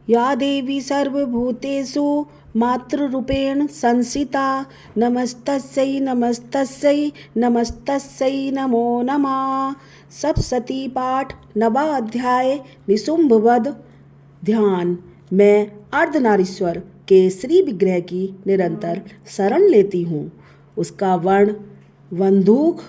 या देवी सर्वभूतेषु मातृरूपेण संस्थिता नमस्तस्यै नमस्तस्यै नमस्तस्यै नमो नमः। सप्तशती पाठ नवा अध्याय निशुंभवध ध्यान। मैं अर्धनारीश्वर के श्री विग्रह की निरंतर शरण लेती हूँ। उसका वर्ण बंदूक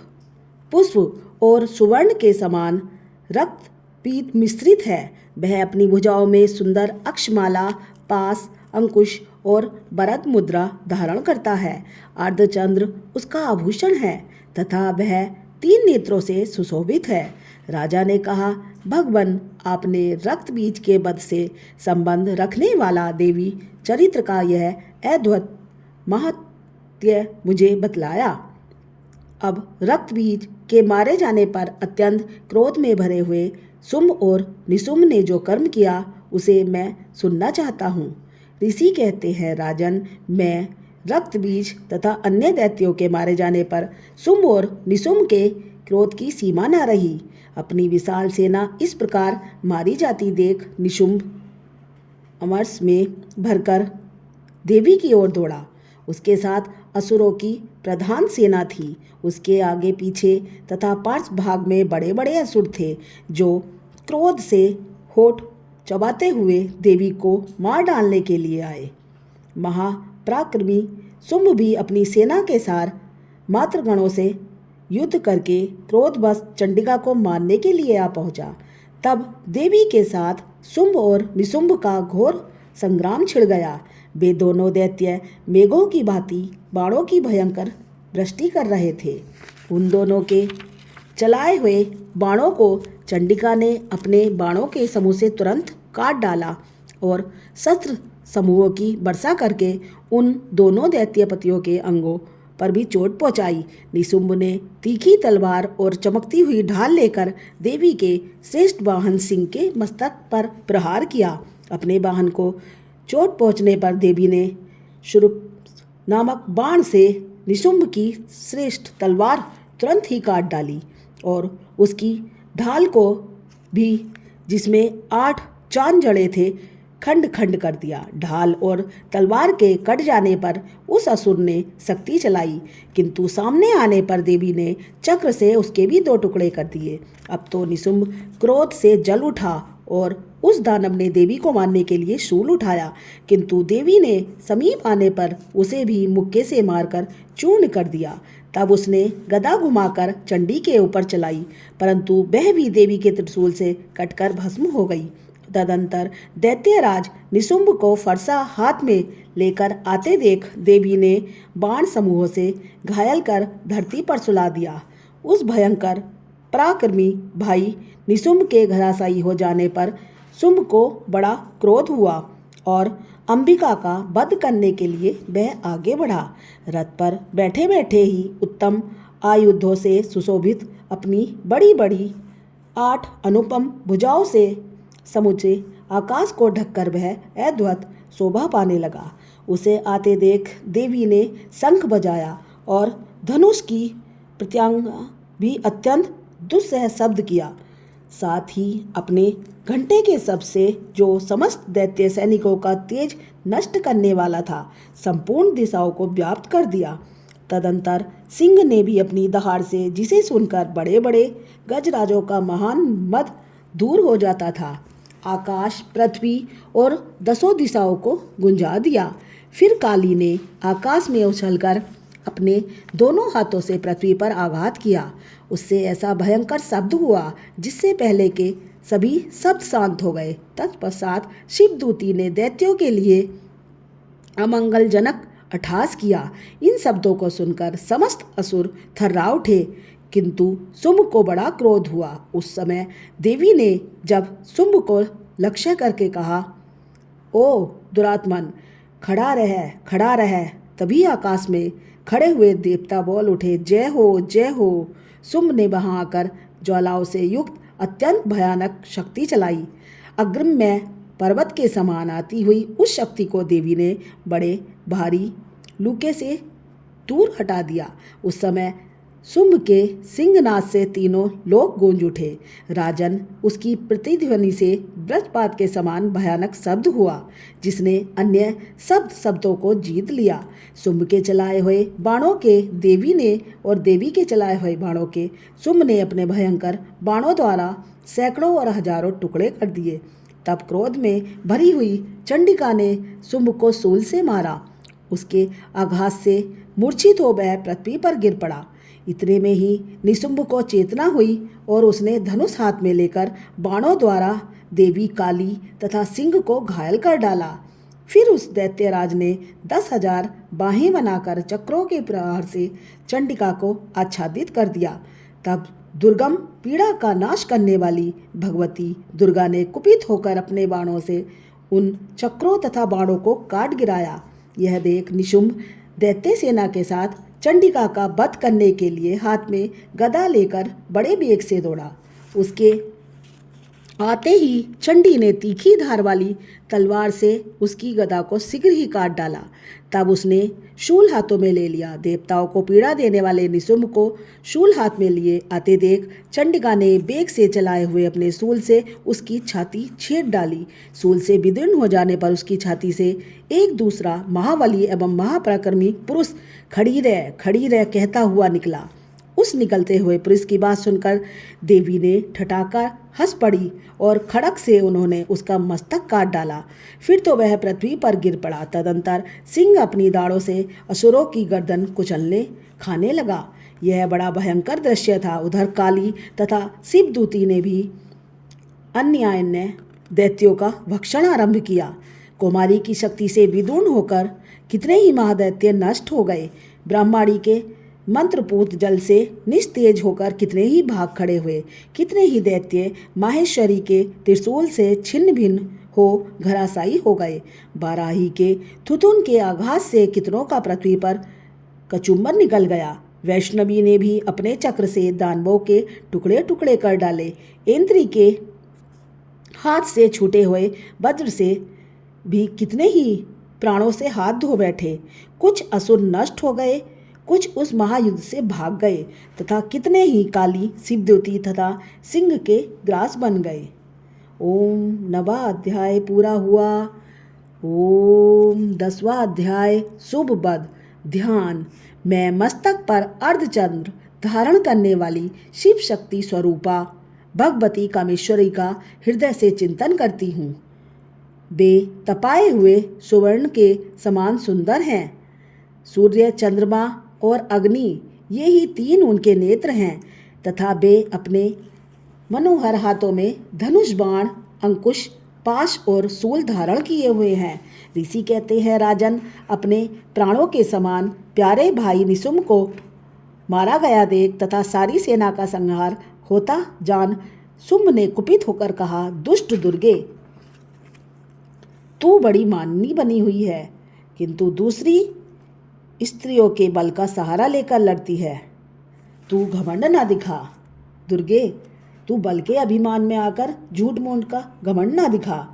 पुष्प और सुवर्ण के समान रक्त पीत मिश्रित है। वह अपनी भुजाओं में सुंदर अक्षमाला, पास, अंकुश और वरद मुद्रा धारण करता है। अर्धचंद्र उसका आभूषण है तथा वह 3 नेत्रों से सुशोभित है। राजा ने कहा, भगवन, आपने रक्त बीज के वध से संबंध रखने वाला देवी चरित्र का यह अद्भुत महत्य मुझे बतलाया। अब रक्त बीज के मारे जाने पर अत्यंत क्रोध में भरे हुए शुंभ और निशुंभ ने जो कर्म किया उसे मैं सुनना चाहता हूँ। ऋषि कहते हैं, राजन, मैं रक्त बीज तथा अन्य दैत्यों के मारे जाने पर शुंभ और निशुंभ के क्रोध की सीमा न रही। अपनी विशाल सेना इस प्रकार मारी जाती देख निशुंभ अमरस में भरकर देवी की ओर दौड़ा। उसके साथ असुरों की प्रधान सेना थी। उसके आगे पीछे तथा पार्श्व भाग में बड़े बड़े असुर थे जो क्रोध से होठ चबाते हुए देवी को मार डालने के लिए आए। महापराक्रमी शुंभ भी अपनी सेना के साथ मातृगणों से युद्ध करके क्रोधवश चंडिका को मारने के लिए आ पहुंचा। तब देवी के साथ शुंभ और निशुंभ का घोर संग्राम छिड़ गया। वे दोनों दैत्य मेघों की भांति बाणों की भयंकर वृष्टि कर रहे थे। उन दोनों के चलाए हुए बाणों को चंडिका ने अपने बाणों के समूह से तुरंत काट डाला और शस्त्र समूहों की वर्षा करके उन दोनों दैत्यपतियों के अंगों पर भी चोट पहुंचाई। निशुंभ ने तीखी तलवार और चमकती हुई ढाल लेकर देवी के श्रेष्ठ वाहन सिंह के मस्तक पर प्रहार किया। अपने वाहन को चोट पहुंचने पर देवी ने शुरूप नामक बाण से निशुंभ की श्रेष्ठ तलवार तुरंत ही काट डाली और उसकी ढाल को भी, जिसमें 8 चांद जड़े थे, खंड खंड कर दिया। ढाल और तलवार के कट जाने पर उस असुर ने शक्ति चलाई, किंतु सामने आने पर देवी ने चक्र से उसके भी 2 टुकड़े कर दिए। अब तो निशुंभ क्रोध से जल उठा और उस दानव ने देवी को मारने के लिए शूल उठाया, किंतु देवी ने समीप आने पर उसे भी मुक्के से मारकर चूर्ण कर दिया। तब उसने गदा घुमाकर चंडी के ऊपर चलाई, परंतु वह भी देवी के त्रिशूल से कटकर भस्म हो गई। तदंतर दैत्यराज निशुंभ को फरसा हाथ में लेकर आते देख देवी ने बाण समूहों से घायल कर धरती पर सुला दिया। उस भयंकर पराक्रमी भाई निशुंभ के घराशायी हो जाने पर शुंभ को बड़ा क्रोध हुआ और अंबिका का वध करने के लिए वह आगे बढ़ा। रथ पर बैठे बैठे ही उत्तम आयुधों से सुशोभित अपनी बड़ी बड़ी 8 अनुपम भुजाओं से समूचे आकाश को ढककर वह अद्भुत शोभा पाने लगा। उसे आते देख देवी ने शंख बजाया और धनुष की प्रत्यांगा भी अत्यंत दुस्सह शब्द किया। साथ ही अपने घंटे के शब्द से, जो समस्त दैत्य सैनिकों का तेज नष्ट करने वाला था, संपूर्ण दिशाओं को व्याप्त कर दिया। तदंतर सिंह ने भी अपनी दहाड़ से, जिसे सुनकर बड़े बड़े गजराजों का महान मद दूर हो जाता था, आकाश, पृथ्वी और 10 दिशाओं को गुंजा दिया। फिर काली ने आकाश में उछलकर अपने दोनों हाथों से पृथ्वी पर आघात किया। उससे ऐसा भयंकर शब्द हुआ जिससे पहले के सभी शब्द शांत हो गए। तत्पश्चात शिवदूती ने दैत्यों के लिए अमंगलजनक अट्टहास किया। इन शब्दों को सुनकर समस्त असुर थर्रा उठे, किंतु शुंभ को बड़ा क्रोध हुआ। उस समय देवी ने जब शुंभ को लक्ष्य करके कहा, ओ दुरात्मन, खड़ा रह। तभी आकाश में खड़े हुए देवता बोल उठे, जय हो, जय हो। शुंभ ने वहां आकर ज्वालाओं से युक्त अत्यंत भयानक शक्ति चलाई। अग्रम में पर्वत के समान आती हुई उस शक्ति को देवी ने बड़े भारी लूके से दूर हटा दिया। उस समय शुंभ के सिंहनाद से तीनों लोक गूंज उठे। राजन, उसकी प्रतिध्वनि से वज्रपात के समान भयानक शब्द हुआ, जिसने अन्य शब्दों को जीत लिया। शुंभ के चलाए हुए बाणों के देवी ने और देवी के चलाए हुए बाणों के शुंभ ने अपने भयंकर बाणों द्वारा सैकड़ों और हजारों टुकड़े कर दिए। तब क्रोध में भरी हुई चंडिका ने शुंभ को शूल से मारा। उसके आघात से मूर्छित हो वह पृथ्वी पर गिर पड़ा। इतने में ही निशुंभ को चेतना हुई और उसने धनुष हाथ में लेकर बाणों द्वारा देवी काली तथा सिंह को घायल कर डाला। फिर उस दैत्यराज ने 10,000 बाहें बनाकर चक्रों के प्रहार से चंडिका को आच्छादित कर दिया। तब दुर्गम पीड़ा का नाश करने वाली भगवती दुर्गा ने कुपित होकर अपने बाणों से उन चक्रों तथा बाणों को काट गिराया। यह देख निशुंभ दैत्य सेना के साथ चंडिका का वध करने के लिए हाथ में गदा लेकर बड़े वेग से दौड़ा। उसके आते ही चंडी ने तीखी धार वाली तलवार से उसकी गदा को शीघ्र ही काट डाला। तब उसने शूल हाथों में ले लिया। देवताओं को पीड़ा देने वाले निशुंभ को शूल हाथ में लिए आते देख चंडिका ने वेग से चलाए हुए अपने शूल से उसकी छाती छेद डाली। शूल से विदीर्ण हो जाने पर उसकी छाती से एक दूसरा महाबली एवं महापराक्रमी पुरुष खड़ी रह कहता हुआ निकला। उस निकलते हुए पुरुष की बात सुनकर देवी ने ठठाकर हंस पड़ी और खड़क से उन्होंने उसका मस्तक काट डाला। फिर तो वह पृथ्वी पर गिर पड़ा। तदंतर सिंह अपनी दाढ़ों से असुरों की गर्दन कुचलने खाने लगा। यह बड़ा भयंकर दृश्य था। उधर काली तथा शिवदूती ने भी अन्याय दैत्यों का भक्षण आरंभ किया। कुमारी की शक्ति से विदूर्ण होकर कितने ही महादैत्य नष्ट हो गए। ब्रह्माणी के मंत्रपूत जल से निस्तेज होकर कितने ही भाग खड़े हुए। कितने ही दैत्य माहेश्वरी के त्रिशूल से छिन्न भिन्न हो घराशायी हो गए। बाराही के थुथुन के आघात से कितनों का पृथ्वी पर कचुम्बर निकल गया। वैष्णवी ने भी अपने चक्र से दानवों के टुकड़े टुकड़े कर डाले। इंद्री के हाथ से छूटे हुए वज्र से भी कितने ही प्राणों से हाथ धो बैठे। कुछ असुर नष्ट हो गए, कुछ उस महायुद्ध से भाग गए तथा कितने ही काली शिवद्योति तथा सिंह के ग्रास बन गए। ओम 9वां अध्याय पूरा हुआ। ओम 10वां अध्याय शुभ वध। ध्यान। मैं मस्तक पर अर्धचंद्र धारण करने वाली शिव शक्ति स्वरूपा भगवती कामेश्वरी का हृदय से चिंतन करती हूँ। वे तपाए हुए सुवर्ण के समान सुंदर हैं। सूर्य, चंद्रमा और अग्नि, ये ही 3 उनके नेत्र हैं तथा वे अपने मनोहर हाथों में धनुष, बाण, अंकुश, पाश और शूल धारण किए हुए हैं। ऋषि कहते हैं, राजन, अपने प्राणों के समान प्यारे भाई निशुंभ को मारा गया देख तथा सारी सेना का संहार होता जान शुंभ ने कुपित होकर कहा, दुष्ट दुर्गे, तू बड़ी माननी बनी हुई है, किंतु दूसरी स्त्रियों के बल का सहारा लेकर लड़ती है। तू घमंड ना दिखा। दुर्गे, तू बल के अभिमान में आकर झूठ मूठ का घमंड ना दिखा।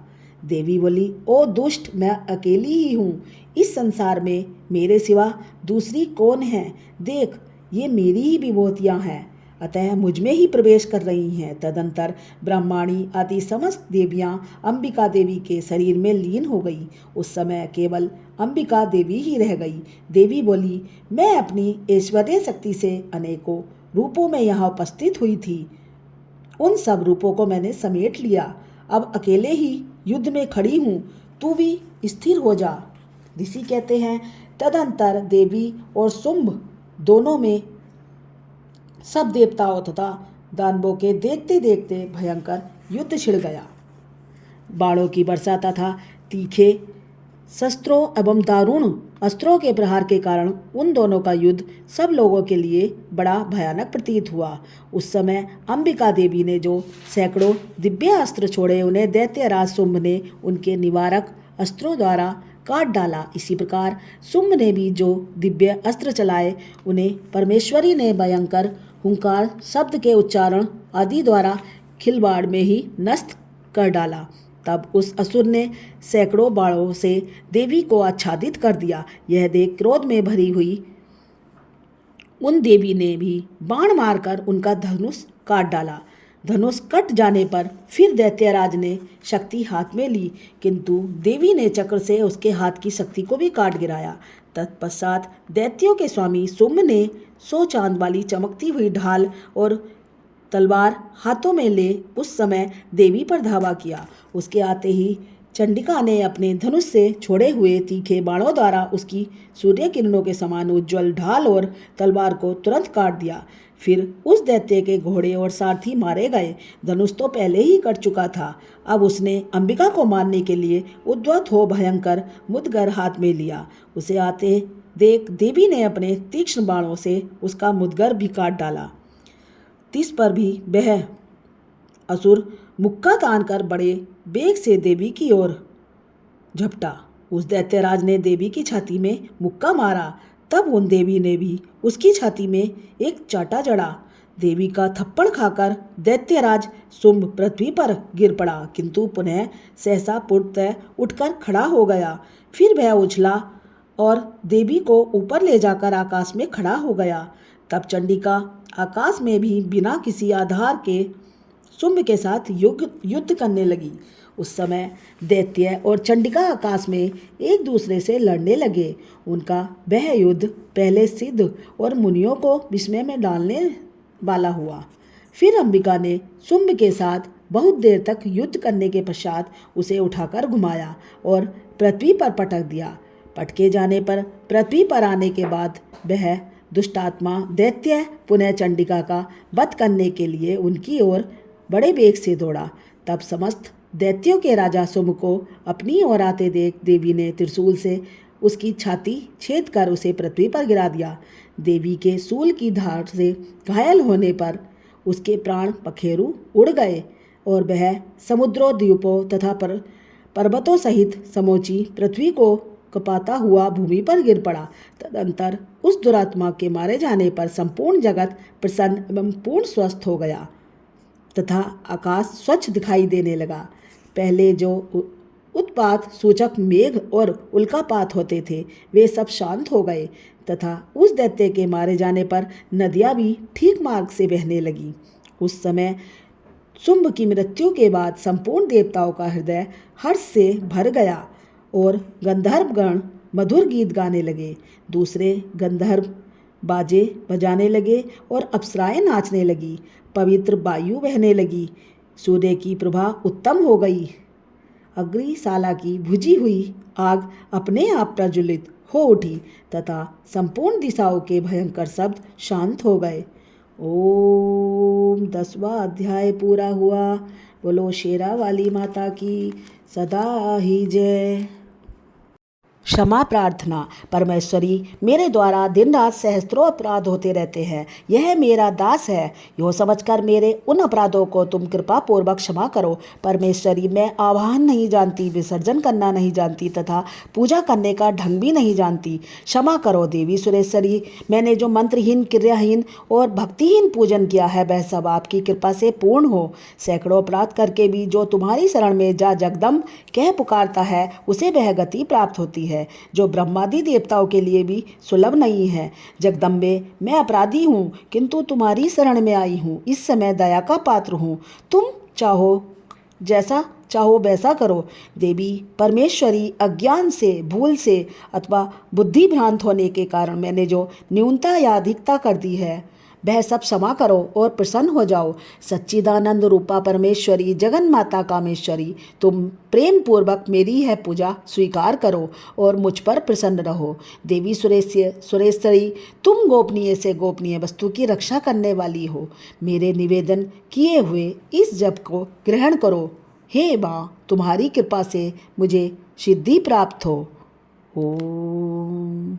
देवी बोली, ओ दुष्ट, मैं अकेली ही हूँ। इस संसार में मेरे सिवा दूसरी कौन है? देख, ये मेरी ही विभूतियाँ हैं, अतः मुझ में ही प्रवेश कर रही हैं। तदंतर ब्रह्माणी आदि समस्त देवियां अंबिका देवी के शरीर में लीन हो गई। उस समय केवल अंबिका देवी ही रह गई। देवी बोली, मैं अपनी ऐश्वर्य शक्ति से अनेकों रूपों में यहाँ उपस्थित हुई थी। उन सब रूपों को मैंने समेट लिया। अब अकेले ही युद्ध में खड़ी हूँ, तू भी स्थिर हो जा। ऋषि कहते हैं, तदंतर देवी और शुंभ दोनों में सब देवताओं तथा दानवों के देखते देखते भयंकर युद्ध छिड़ गया। बाणों की वर्षा तथा तीखे शस्त्रों एवं दारुण अस्त्रों के प्रहार के कारण उन दोनों का युद्ध सब लोगों के लिए बड़ा भयानक प्रतीत हुआ। उस समय अंबिका देवी ने जो सैकड़ों दिव्य अस्त्र छोड़े, उन्हें दैत्यराज शुंभ ने उनके निवारक अस्त्रों द्वारा काट डाला। इसी प्रकार शुंभ ने भी जो दिव्य अस्त्र चलाए, उन्हें परमेश्वरी ने भयंकर हुंकार शब्द के उच्चारण आदि द्वारा खिलवाड़ में ही नष्ट कर डाला। तब उस असुर ने सैकड़ों बाणों से देवी को आच्छादित कर दिया। यह देख क्रोध में भरी हुई उन देवी ने भी बाण मारकर उनका धनुष काट डाला। धनुष कट जाने पर फिर दैत्यराज ने शक्ति हाथ में ली, किंतु देवी ने चक्र से उसके हाथ की शक्ति को भी काट गिराया। तत्पश्चात दैत्यों के स्वामी सुम्भ ने 100 चांद वाली चमकती हुई ढाल और तलवार हाथों में ले उस समय देवी पर धावा किया। उसके आते ही चंडिका ने अपने धनुष से छोड़े हुए तीखे बाणों द्वारा उसकी सूर्य किरणों के समान उज्ज्वल ढाल और तलवार को तुरंत काट दिया। फिर उस दैत्य के घोड़े और सारथी मारे गए। धनुष तो पहले ही कट चुका था, अब उसने अंबिका को मारने के लिए उद्यत हो भयंकर मुदगर हाथ में लिया। उसे आते देख देवी ने अपने तीक्ष्ण बाणों से उसका मुदगर भी काट डाला। तिस पर भी वह असुर मुक्का तान कर बड़े बेग से देवी की ओर झपटा। उस दैत्यराज ने देवी की छाती में मुक्का मारा, तब उन देवी ने भी उसकी छाती में एक चाटा जड़ा। देवी का थप्पड़ खाकर दैत्यराज शुंभ पृथ्वी पर गिर पड़ा, किंतु पुनः सहसा पुनः उठकर खड़ा हो गया। फिर वह उछला और देवी को ऊपर ले जाकर आकाश में खड़ा हो गया। तब चंडिका आकाश में भी बिना किसी आधार के शुंभ के साथ युद्ध करने लगी। उस समय दैत्य और चंडिका आकाश में एक दूसरे से लड़ने लगे। उनका वह युद्ध पहले सिद्ध और मुनियों को विस्मय में डालने वाला हुआ। फिर अंबिका ने शुंभ के साथ बहुत देर तक युद्ध करने के पश्चात उसे उठाकर घुमाया और पृथ्वी पर पटक दिया। पटके जाने पर पृथ्वी पर आने के बाद वह दुष्टात्मा दैत्य पुनः चंडिका का वध करने के लिए उनकी ओर बड़े वेग से दौड़ा। तब समस्त दैत्यों के राजा शुंभ को अपनी ओर आते देख देवी ने त्रिशूल से उसकी छाती छेद कर उसे पृथ्वी पर गिरा दिया। देवी के शूल की धार से घायल होने पर उसके प्राण पखेरु उड़ गए और वह समुद्रों, द्वीपों तथा पर्वतों सहित समूची पृथ्वी को कपाता हुआ भूमि पर गिर पड़ा। तदंतर उस दुरात्मा के मारे जाने पर संपूर्ण जगत प्रसन्न एवं पूर्ण स्वस्थ हो गया तथा आकाश स्वच्छ दिखाई देने लगा। पहले जो उत्पात सूचक मेघ और उल्कापात होते थे वे सब शांत हो गए तथा उस दैत्य के मारे जाने पर नदियाँ भी ठीक मार्ग से बहने लगी। उस समय शुंभ की मृत्यु के बाद संपूर्ण देवताओं का हृदय हर्ष से भर गया और गंधर्वगण मधुर गीत गाने लगे। दूसरे गंधर्व बाजे बजाने लगे और अप्सराएं नाचने लगी। पवित्र वायु बहने लगी। सूर्य की प्रभा उत्तम हो गई। अग्निशाला की बुझी हुई आग अपने आप प्रज्वलित हो उठी तथा संपूर्ण दिशाओं के भयंकर शब्द शांत हो गए। ओम 10वां अध्याय पूरा हुआ। बोलो शेरा वाली माता की सदा ही जय। क्षमा प्रार्थना। परमेश्वरी, मेरे द्वारा दिन रात सहस्त्रों अपराध होते रहते हैं। यह मेरा दास है, यह समझकर मेरे उन अपराधों को तुम कृपा पूर्वक क्षमा करो। परमेश्वरी, मैं आवाहन नहीं जानती, विसर्जन करना नहीं जानती तथा पूजा करने का ढंग भी नहीं जानती। क्षमा करो देवी सुरेश्वरी, मैंने जो मंत्रहीन, क्रियाहीन और भक्तिहीन पूजन किया है वह सब आपकी कृपा से पूर्ण हो। सैकड़ों अपराध करके भी जो तुम्हारी शरण में जा जगदम्ब कह पुकारता है उसे वह गति प्राप्त होती है जो ब्रह्मादि देवताओं के लिए भी सुलभ नहीं है। जगदम्बे, मैं अपराधी हूँ किंतु तुम्हारी शरण में आई हूँ। इस समय दया का पात्र हूँ। तुम चाहो जैसा चाहो वैसा करो। देवी परमेश्वरी, अज्ञान से, भूल से अथवा बुद्धि भ्रांत होने के कारण मैंने जो न्यूनता या अधिकता कर दी है वह सब क्षमा करो और प्रसन्न हो जाओ। सच्चिदानंद रूपा परमेश्वरी, जगन माता कामेश्वरी, तुम प्रेम पूर्वक मेरी यह पूजा स्वीकार करो और मुझ पर प्रसन्न रहो। देवी सुरेश्वरी, तुम गोपनीय से गोपनीय वस्तु की रक्षा करने वाली हो। मेरे निवेदन किए हुए इस जप को ग्रहण करो। हे माँ, तुम्हारी कृपा से मुझे सिद्धि प्राप्त हो। ओम।